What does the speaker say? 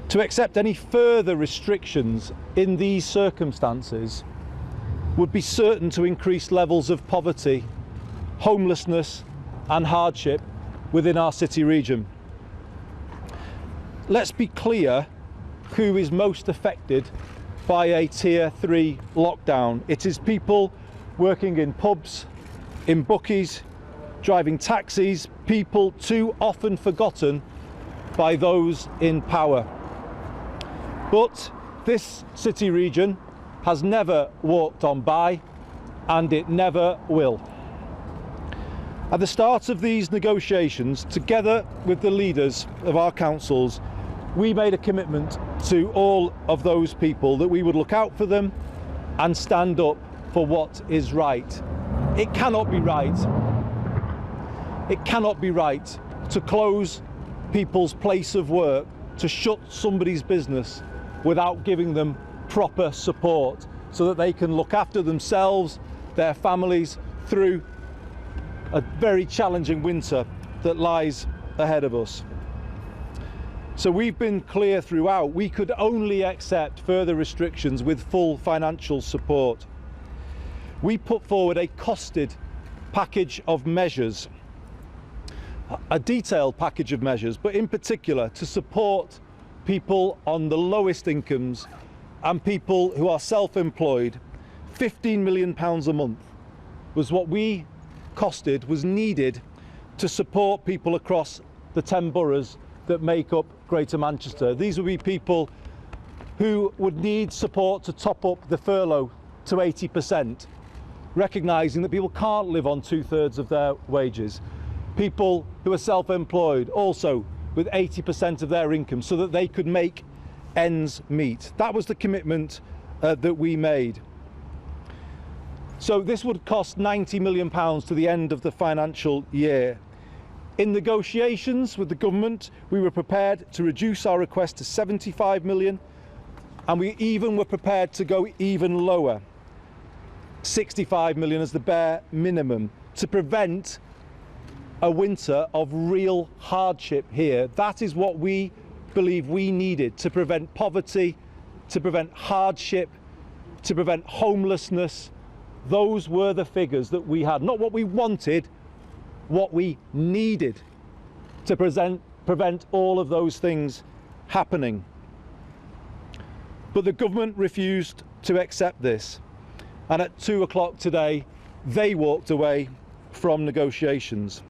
To accept any further restrictions in these circumstances would be certain to increase levels of poverty, homelessness and hardship within our city region. Let's be clear who is most affected by a Tier 3 lockdown. It is people working in pubs, in bookies, driving taxis, people too often forgotten by those in power. But this city region has never walked on by, and it never will. At the start of these negotiations, together with the leaders of our councils, we made a commitment to all of those people that we would look out for them and stand up for what is right. It cannot be right. It cannot be right to close people's place of work, to shut somebody's business without giving them proper support so that they can look after themselves, their families, through a very challenging winter that lies ahead of us. So we've been clear throughout, we could only accept further restrictions with full financial support. We put forward a costed package of measures, a detailed package of measures, but in particular to support people on the lowest incomes and people who are self-employed. £15 million a month was what we costed, was needed to support people across the 10 boroughs that make up Greater Manchester. These would be people who would need support to top up the furlough to 80%, recognising that people can't live on 2/3 of their wages. People who are self-employed also with 80% of their income so that they could make ends meet. That was the commitment that we made. So this would cost £90 million to the end of the financial year. In negotiations with the government, we were prepared to reduce our request to 75 million, and we even were prepared to go even lower, 65 million as the bare minimum, to prevent a winter of real hardship here. That is what we believe we needed to prevent poverty, to prevent hardship, to prevent homelessness. Those were the figures that we had, not what we wanted, what we needed to prevent all of those things happening. But the government refused to accept this, and at 2 o'clock today they walked away from negotiations.